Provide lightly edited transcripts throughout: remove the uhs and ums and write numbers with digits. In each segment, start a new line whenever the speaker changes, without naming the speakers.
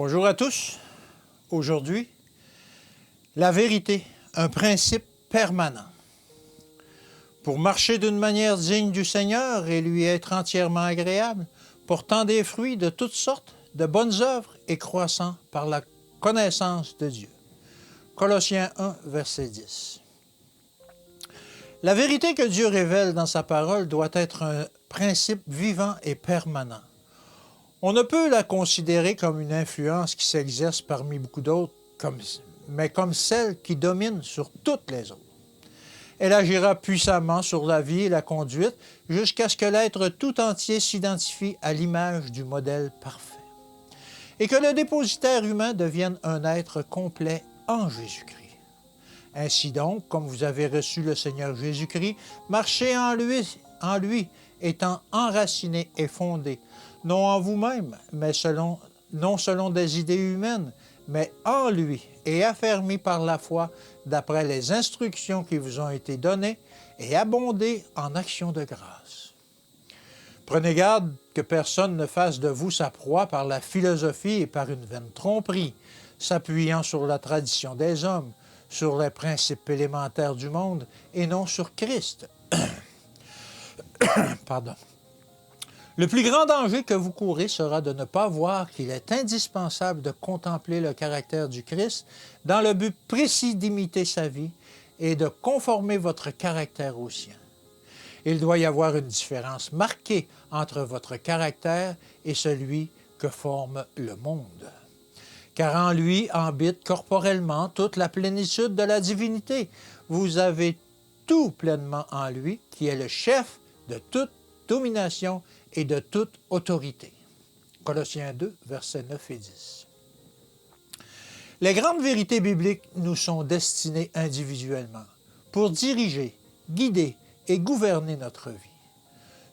Bonjour à tous. Aujourd'hui, la vérité, un principe permanent. Pour marcher d'une manière digne du Seigneur et lui être entièrement agréable, portant des fruits de toutes sortes, de bonnes œuvres et croissant par la connaissance de Dieu. Colossiens 1, verset 10. La vérité que Dieu révèle dans sa parole doit être un principe vivant et permanent. On ne peut la considérer comme une influence qui s'exerce parmi beaucoup d'autres, mais comme celle qui domine sur toutes les autres. Elle agira puissamment sur la vie et la conduite jusqu'à ce que l'être tout entier s'identifie à l'image du modèle parfait et que le dépositaire humain devienne un être complet en Jésus-Christ. Ainsi donc, comme vous avez reçu le Seigneur Jésus-Christ, marchez en lui, étant enraciné et fondé, non en vous-même, mais non selon des idées humaines, mais en lui, et affermis par la foi, d'après les instructions qui vous ont été données, et abondez en actions de grâce. Prenez garde que personne ne fasse de vous sa proie par la philosophie et par une vaine tromperie, s'appuyant sur la tradition des hommes, sur les principes élémentaires du monde, et non sur Christ. Pardon. Le plus grand danger que vous courez sera de ne pas voir qu'il est indispensable de contempler le caractère du Christ dans le but précis d'imiter sa vie et de conformer votre caractère au sien. Il doit y avoir une différence marquée entre votre caractère et celui que forme le monde. Car en lui habite corporellement toute la plénitude de la divinité. Vous avez tout pleinement en lui, qui est le chef de toute domination et de toute autorité. Colossiens 2, versets 9 et 10. Les grandes vérités bibliques nous sont destinées individuellement pour diriger, guider et gouverner notre vie.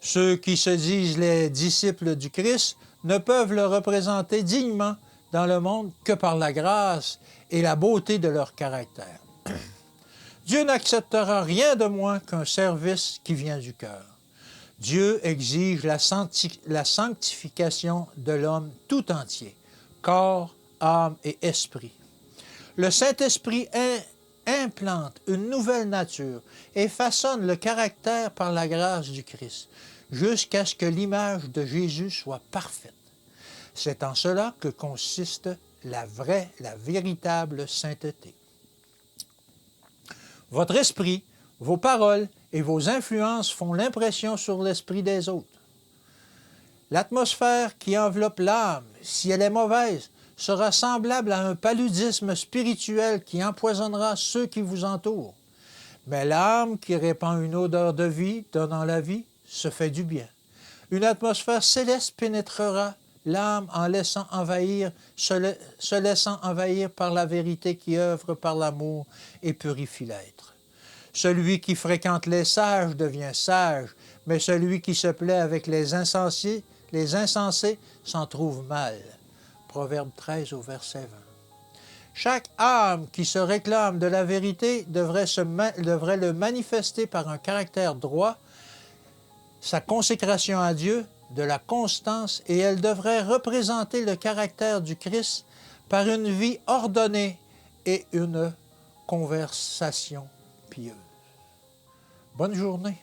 Ceux qui se disent les disciples du Christ ne peuvent le représenter dignement dans le monde que par la grâce et la beauté de leur caractère. Dieu n'acceptera rien de moins qu'un service qui vient du cœur. Dieu exige la sanctification de l'homme tout entier, corps, âme et esprit. Le Saint-Esprit implante une nouvelle nature et façonne le caractère par la grâce du Christ, jusqu'à ce que l'image de Jésus soit parfaite. C'est en cela que consiste la véritable sainteté. Votre esprit, vos paroles et vos influences font l'impression sur l'esprit des autres. L'atmosphère qui enveloppe l'âme, si elle est mauvaise, sera semblable à un paludisme spirituel qui empoisonnera ceux qui vous entourent. Mais l'âme qui répand une odeur de vie, donnant la vie, se fait du bien. Une atmosphère céleste pénétrera l'âme en se laissant envahir par la vérité qui œuvre par l'amour et purifie l'être. Celui qui fréquente les sages devient sage, mais celui qui se plaît avec les insensés s'en trouve mal. Proverbe 13 au verset 20. Chaque âme qui se réclame de la vérité devrait le manifester par un caractère droit, sa consécration à Dieu, de la constance, et elle devrait représenter le caractère du Christ par une vie ordonnée et une conversation pieuse. Bonne journée.